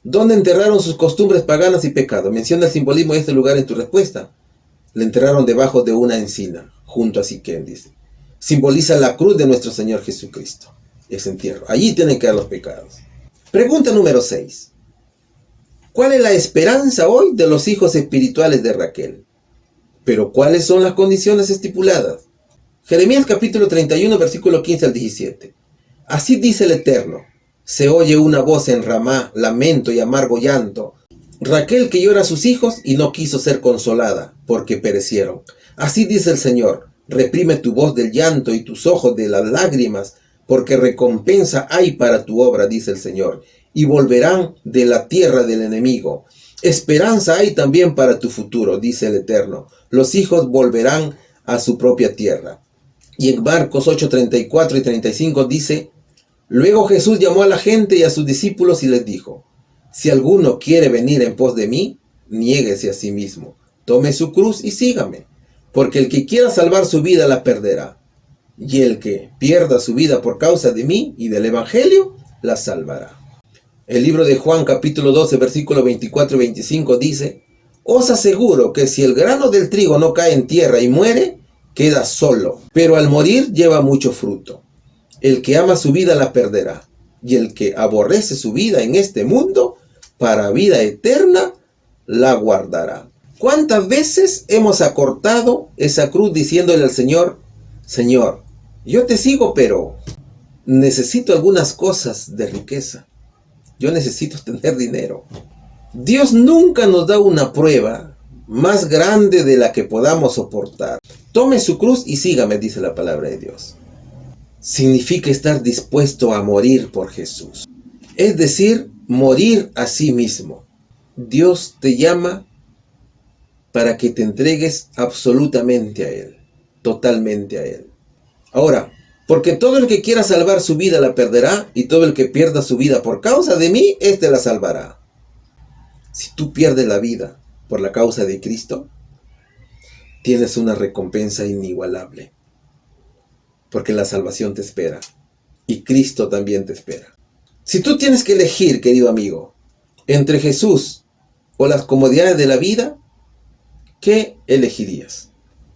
¿Dónde enterraron sus costumbres paganas y pecados? Menciona el simbolismo de este lugar en tu respuesta. Le enterraron debajo de una encina, junto a Siquem, dice. Simboliza la cruz de nuestro Señor Jesucristo, ese entierro. Allí tienen que dar los pecados. Pregunta número 6. ¿Cuál es la esperanza hoy de los hijos espirituales de Raquel? Pero ¿cuáles son las condiciones estipuladas? Jeremías capítulo 31, versículo 15 al 17. Así dice el Eterno: se oye una voz en Ramá, lamento y amargo llanto. Raquel que llora a sus hijos y no quiso ser consolada, porque perecieron. Así dice el Señor: reprime tu voz del llanto y tus ojos de las lágrimas, porque recompensa hay para tu obra, dice el Señor, y volverán de la tierra del enemigo. Esperanza hay también para tu futuro, dice el Eterno. Los hijos volverán a su propia tierra. Y en Marcos 8, 34 y 35 dice: luego Jesús llamó a la gente y a sus discípulos y les dijo: si alguno quiere venir en pos de mí, niéguese a sí mismo, tome su cruz y sígame. Porque el que quiera salvar su vida la perderá, y el que pierda su vida por causa de mí y del Evangelio, la salvará. El libro de Juan capítulo 12, versículo 24 y 25 dice: os aseguro que si el grano del trigo no cae en tierra y muere, queda solo, pero al morir lleva mucho fruto. El que ama su vida la perderá, y el que aborrece su vida en este mundo, para vida eterna, la guardará. ¿Cuántas veces hemos acortado esa cruz diciéndole al Señor: Señor, yo te sigo, pero necesito algunas cosas de riqueza. Yo necesito tener dinero. Dios nunca nos da una prueba más grande de la que podamos soportar. Tome su cruz y sígame, dice la palabra de Dios. Significa estar dispuesto a morir por Jesús. Es decir, morir a sí mismo. Dios te llama para que te entregues absolutamente a Él, totalmente a Él. Ahora, porque todo el que quiera salvar su vida la perderá, y todo el que pierda su vida por causa de mí, éste la salvará. Si tú pierdes la vida por la causa de Cristo, tienes una recompensa inigualable, porque la salvación te espera, y Cristo también te espera. Si tú tienes que elegir, querido amigo, entre Jesús o las comodidades de la vida, ¿qué elegirías?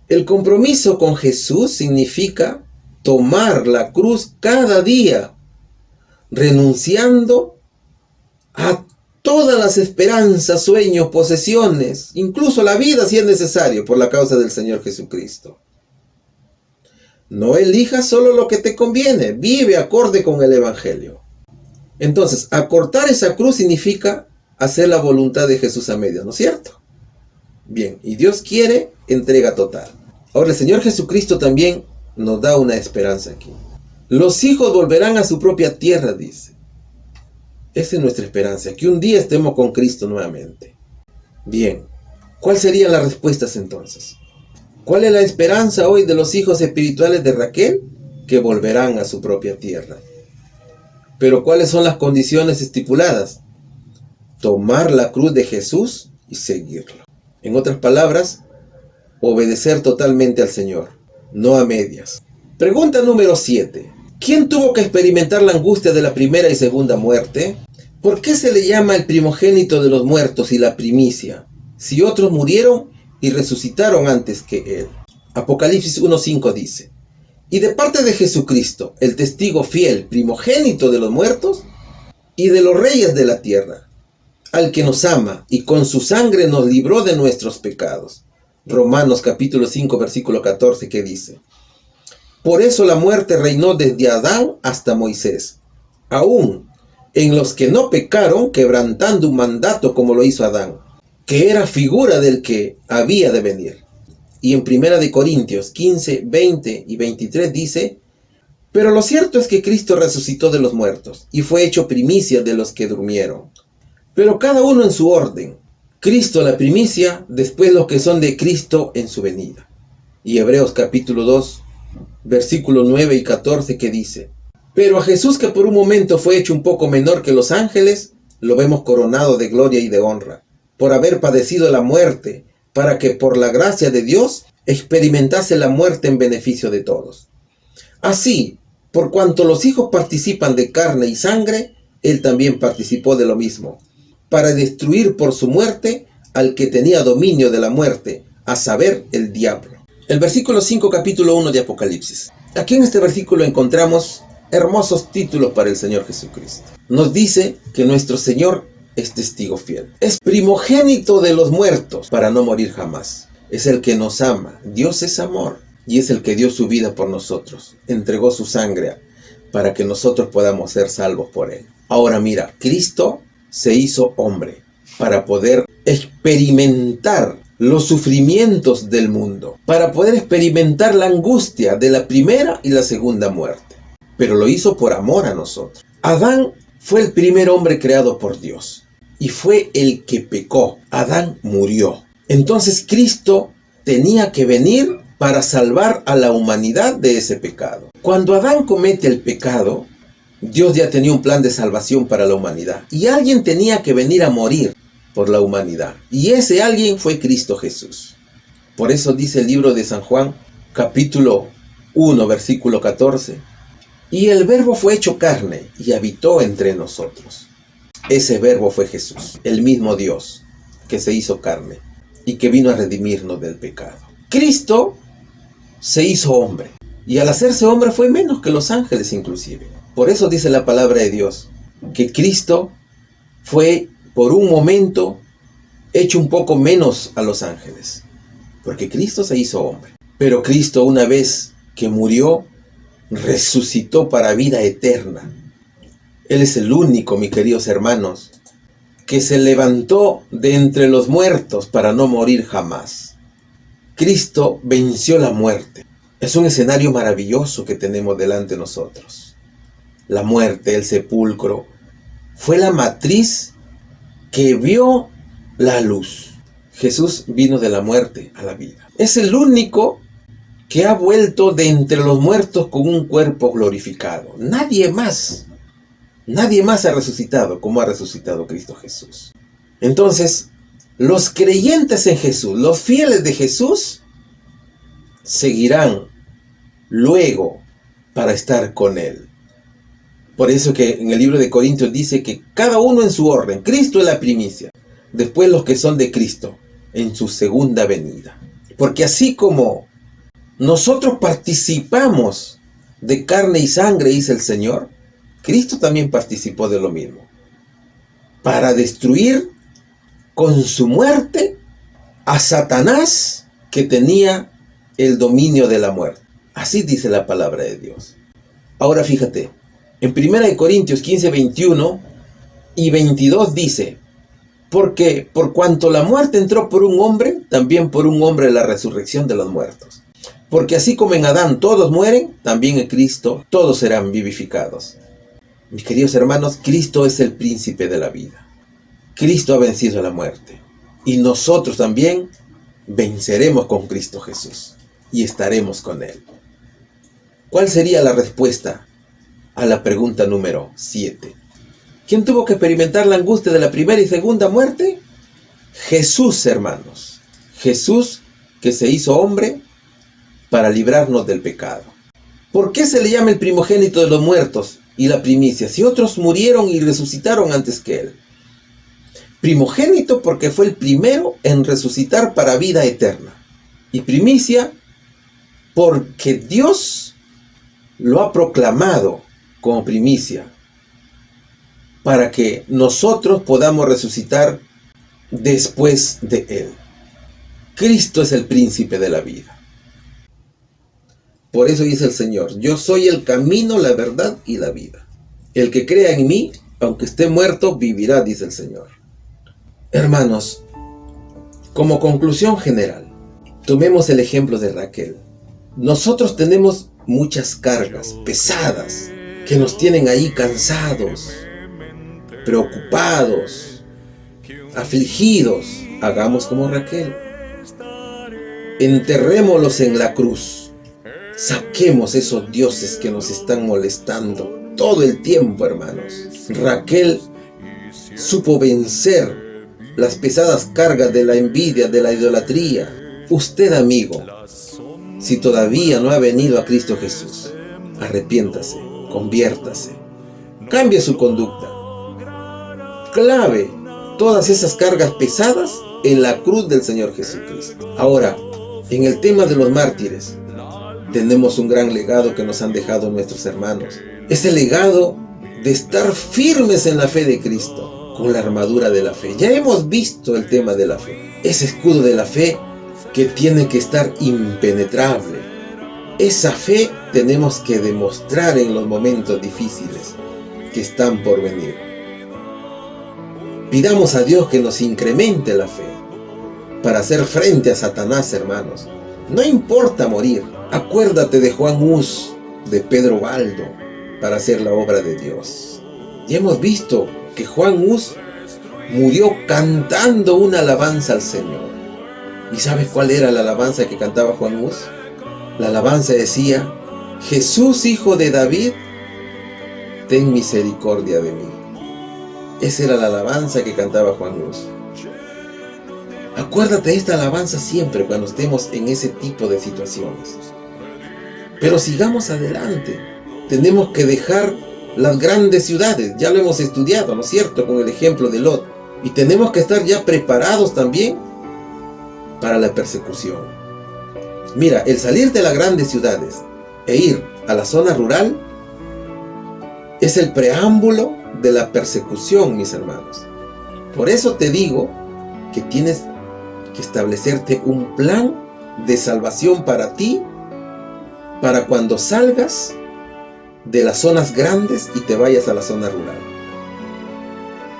El compromiso con Jesús significa tomar la cruz cada día, renunciando a todas las esperanzas, sueños, posesiones, incluso la vida si es necesario, por la causa del Señor Jesucristo. No elijas solo lo que te conviene, vive acorde con el Evangelio. Entonces, acortar esa cruz significa hacer la voluntad de Jesús a medias, ¿no es cierto? Bien, y Dios quiere entrega total. Ahora el Señor Jesucristo también nos da una esperanza aquí. Los hijos volverán a su propia tierra, dice. Esa es nuestra esperanza, que un día estemos con Cristo nuevamente. Bien, ¿cuáles serían las respuestas entonces? ¿Cuál es la esperanza hoy de los hijos espirituales de Raquel? Que volverán a su propia tierra. Pero ¿cuáles son las condiciones estipuladas? Tomar la cruz de Jesús y seguirlo. En otras palabras, obedecer totalmente al Señor, no a medias. Pregunta número 7. ¿Quién tuvo que experimentar la angustia de la primera y segunda muerte? ¿Por qué se le llama el primogénito de los muertos y la primicia, si otros murieron y resucitaron antes que él? Apocalipsis 1:5 dice: y de parte de Jesucristo, el testigo fiel, primogénito de los muertos y de los reyes de la tierra, al que nos ama y con su sangre nos libró de nuestros pecados. Romanos capítulo 5 versículo 14, que dice: por eso la muerte reinó desde Adán hasta Moisés, aún en los que no pecaron, quebrantando un mandato como lo hizo Adán, que era figura del que había de venir. Y en 1 Corintios 15, 20 y 23 dice: pero lo cierto es que Cristo resucitó de los muertos y fue hecho primicia de los que durmieron. Pero cada uno en su orden. Cristo la primicia, después los que son de Cristo en su venida. Y Hebreos capítulo 2, versículos 9 y 14, que dice: pero a Jesús, que por un momento fue hecho un poco menor que los ángeles, lo vemos coronado de gloria y de honra, por haber padecido la muerte, para que por la gracia de Dios experimentase la muerte en beneficio de todos. Así, por cuanto los hijos participan de carne y sangre, él también participó de lo mismo, para destruir por su muerte al que tenía dominio de la muerte, a saber, el diablo. El versículo 5, capítulo 1 de Apocalipsis. Aquí en este versículo encontramos hermosos títulos para el Señor Jesucristo. Nos dice que nuestro Señor es testigo fiel. Es primogénito de los muertos para no morir jamás. Es el que nos ama. Dios es amor. Y es el que dio su vida por nosotros. Entregó su sangre para que nosotros podamos ser salvos por él. Ahora mira, Cristo se hizo hombre para poder experimentar los sufrimientos del mundo, para poder experimentar la angustia de la primera y la segunda muerte. Pero lo hizo por amor a nosotros. Adán fue el primer hombre creado por Dios y fue el que pecó. Adán murió. Entonces Cristo tenía que venir para salvar a la humanidad de ese pecado. Cuando Adán comete el pecado, Dios ya tenía un plan de salvación para la humanidad. Y alguien tenía que venir a morir por la humanidad. Y ese alguien fue Cristo Jesús. Por eso dice el libro de San Juan, capítulo 1, versículo 14. Y el verbo fue hecho carne y habitó entre nosotros. Ese verbo fue Jesús, el mismo Dios que se hizo carne y que vino a redimirnos del pecado. Cristo se hizo hombre y al hacerse hombre fue menos que los ángeles inclusive. Por eso dice la palabra de Dios que Cristo fue por un momento hecho un poco menos a los ángeles, porque Cristo se hizo hombre. Pero Cristo, una vez que murió, resucitó para vida eterna. Él es el único, mis queridos hermanos, que se levantó de entre los muertos para no morir jamás. Cristo venció la muerte. Es un escenario maravilloso que tenemos delante de nosotros. La muerte, el sepulcro, fue la matriz que vio la luz. Jesús vino de la muerte a la vida. Es el único que ha vuelto de entre los muertos con un cuerpo glorificado. Nadie más ha resucitado como ha resucitado Cristo Jesús. Entonces, los creyentes en Jesús, los fieles de Jesús, seguirán luego para estar con Él. Por eso que en el libro de Corintios dice que cada uno en su orden. Cristo es la primicia. Después los que son de Cristo en su segunda venida. Porque así como nosotros participamos de carne y sangre, dice el Señor, Cristo también participó de lo mismo. Para destruir con su muerte a Satanás, que tenía el dominio de la muerte. Así dice la palabra de Dios. Ahora fíjate, en 1 Corintios 15, 21 y 22 dice: porque por cuanto la muerte entró por un hombre, también por un hombre la resurrección de los muertos. Porque así como en Adán todos mueren, también en Cristo todos serán vivificados. Mis queridos hermanos, Cristo es el príncipe de la vida. Cristo ha vencido la muerte. Y nosotros también venceremos con Cristo Jesús. Y estaremos con Él. ¿Cuál sería la respuesta a la pregunta número 7? ¿Quién tuvo que experimentar la angustia de la primera y segunda muerte? Jesús, hermanos. Jesús, que se hizo hombre para librarnos del pecado. ¿Por qué se le llama el primogénito de los muertos y la primicia, si otros murieron y resucitaron antes que él? Primogénito porque fue el primero en resucitar para vida eterna. Y primicia porque Dios lo ha proclamado como primicia para que nosotros podamos resucitar después de Él. Cristo es el príncipe de la vida. Por eso dice el Señor: yo soy el camino, la verdad y la vida. El que crea en mí, aunque esté muerto, vivirá, dice el Señor. Hermanos, como conclusión general, tomemos el ejemplo de Raquel. Nosotros tenemos muchas cargas pesadas que nos tienen ahí cansados, preocupados, afligidos. Hagamos como Raquel. Enterrémoslos en la cruz. Saquemos esos dioses que nos están molestando todo el tiempo, hermanos. Raquel supo vencer las pesadas cargas de la envidia, de la idolatría. Usted, amigo, si todavía no ha venido a Cristo Jesús, arrepiéntase, conviértase, cambie su conducta, clave todas esas cargas pesadas en la cruz del Señor Jesucristo. Ahora, en el tema de los mártires, tenemos un gran legado que nos han dejado nuestros hermanos. Ese legado de estar firmes en la fe de Cristo, con la armadura de la fe. Ya hemos visto el tema de la fe. Ese escudo de la fe que tiene que estar impenetrable. Esa fe tenemos que demostrar en los momentos difíciles que están por venir. Pidamos a Dios que nos incremente la fe para hacer frente a Satanás, hermanos. No importa morir. Acuérdate de Juan Hus, de Pedro Baldo, para hacer la obra de Dios. Y hemos visto que Juan Hus murió cantando una alabanza al Señor. ¿Y sabes cuál era la alabanza que cantaba Juan Hus? La alabanza decía: Jesús, hijo de David, ten misericordia de mí. Esa era la alabanza que cantaba Juan Hus. Acuérdate de esta alabanza siempre cuando estemos en ese tipo de situaciones. Pero sigamos adelante. Tenemos que dejar las grandes ciudades. Ya lo hemos estudiado, ¿no es cierto?, con el ejemplo de Lot. Y tenemos que estar ya preparados también para la persecución. Mira, el salir de las grandes ciudades e ir a la zona rural es el preámbulo de la persecución, mis hermanos. Por eso te digo que tienes que establecerte un plan de salvación para ti, para cuando salgas de las zonas grandes y te vayas a la zona rural.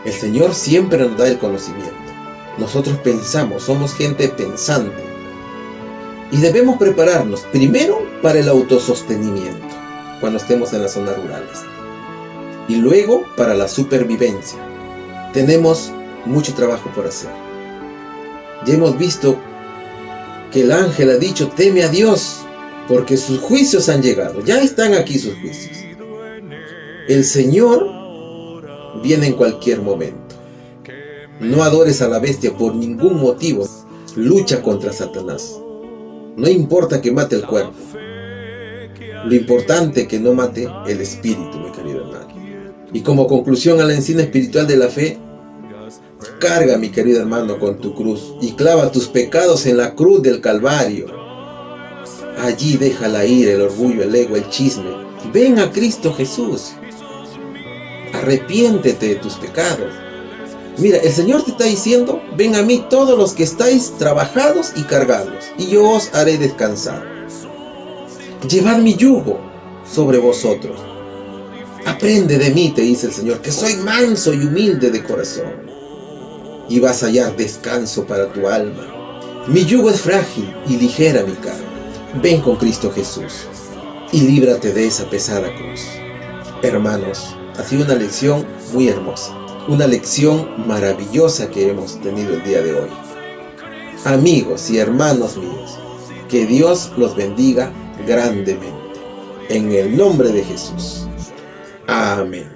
El Señor siempre nos da el conocimiento. Nosotros pensamos, somos gente pensante. Y debemos prepararnos primero para el autosostenimiento, cuando estemos en las zonas rurales. Y luego para la supervivencia. Tenemos mucho trabajo por hacer. Ya hemos visto que el ángel ha dicho: teme a Dios, porque sus juicios han llegado. Ya están aquí sus juicios. El Señor viene en cualquier momento. No adores a la bestia por ningún motivo. Lucha contra Satanás. No importa que mate el cuerpo. Lo importante es que no mate el espíritu, mi querido hermano. Y como conclusión a la encina espiritual de la fe, carga, mi querido hermano, con tu cruz y clava tus pecados en la cruz del Calvario. Allí deja la ira, el orgullo, el ego, el chisme. Ven a Cristo Jesús. Arrepiéntete de tus pecados. Mira, el Señor te está diciendo: ven a mí todos los que estáis trabajados y cargados, y yo os haré descansar. Llevad mi yugo sobre vosotros. Aprende de mí, te dice el Señor, que soy manso y humilde de corazón, y vas a hallar descanso para tu alma. Mi yugo es frágil y ligera mi carga. Ven con Cristo Jesús y líbrate de esa pesada cruz. Hermanos, ha sido una lección muy hermosa, una lección maravillosa que hemos tenido el día de hoy. Amigos y hermanos míos, que Dios los bendiga grandemente. En el nombre de Jesús. Amén.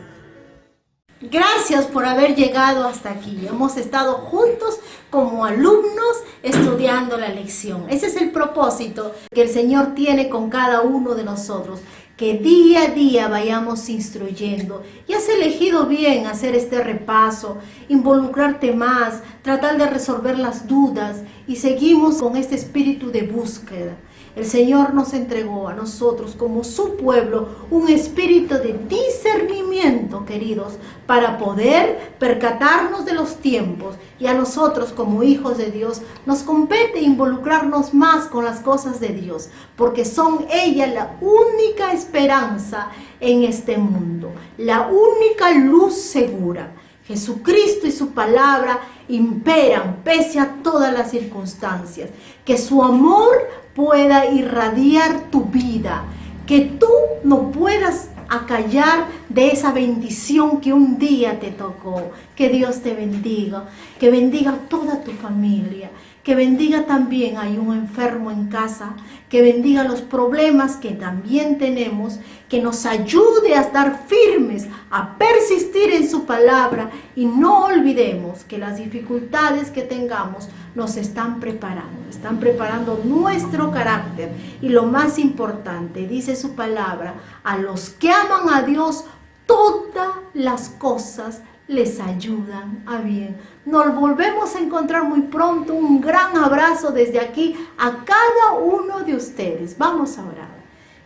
Gracias por haber llegado hasta aquí. Hemos estado juntos como alumnos estudiando la lección. Ese es el propósito que el Señor tiene con cada uno de nosotros. Que día a día vayamos instruyendo. Y has elegido bien hacer este repaso, involucrarte más, tratar de resolver las dudas. Y seguimos con este espíritu de búsqueda. El Señor nos entregó a nosotros como su pueblo un espíritu de discernimiento, queridos, para poder percatarnos de los tiempos. Y a nosotros como hijos de Dios nos compete involucrarnos más con las cosas de Dios, porque son ellas la única esperanza en este mundo, la única luz segura. Jesucristo y su palabra imperan pese a todas las circunstancias. Que su amor pueda irradiar tu vida, que tú no puedas acallar de esa bendición que un día te tocó. Que Dios te bendiga, que bendiga a toda tu familia, que bendiga también hay un enfermo en casa, que bendiga los problemas que también tenemos, que nos ayude a estar firmes, a persistir en su palabra y no olvidemos que las dificultades que tengamos nos están preparando nuestro carácter y lo más importante, dice su palabra, a los que aman a Dios, todas las cosas les ayudan a bien. Nos volvemos a encontrar muy pronto. Un gran abrazo desde aquí a cada uno de ustedes. Vamos a orar.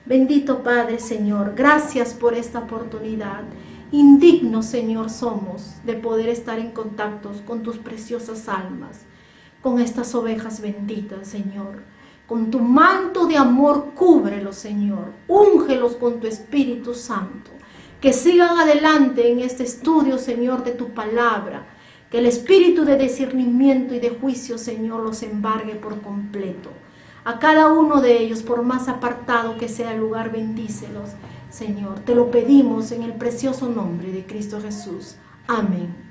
Bendito Padre, Señor, gracias por esta oportunidad. Indignos, Señor, somos de poder estar en contacto con tus preciosas almas, con estas ovejas benditas, Señor. Con tu manto de amor, cúbrelos, Señor. Úngelos con tu Espíritu Santo. Que sigan adelante en este estudio, Señor, de tu palabra. Que el espíritu de discernimiento y de juicio, Señor, los embargue por completo. A cada uno de ellos, por más apartado que sea el lugar, bendícelos, Señor. Te lo pedimos en el precioso nombre de Cristo Jesús. Amén.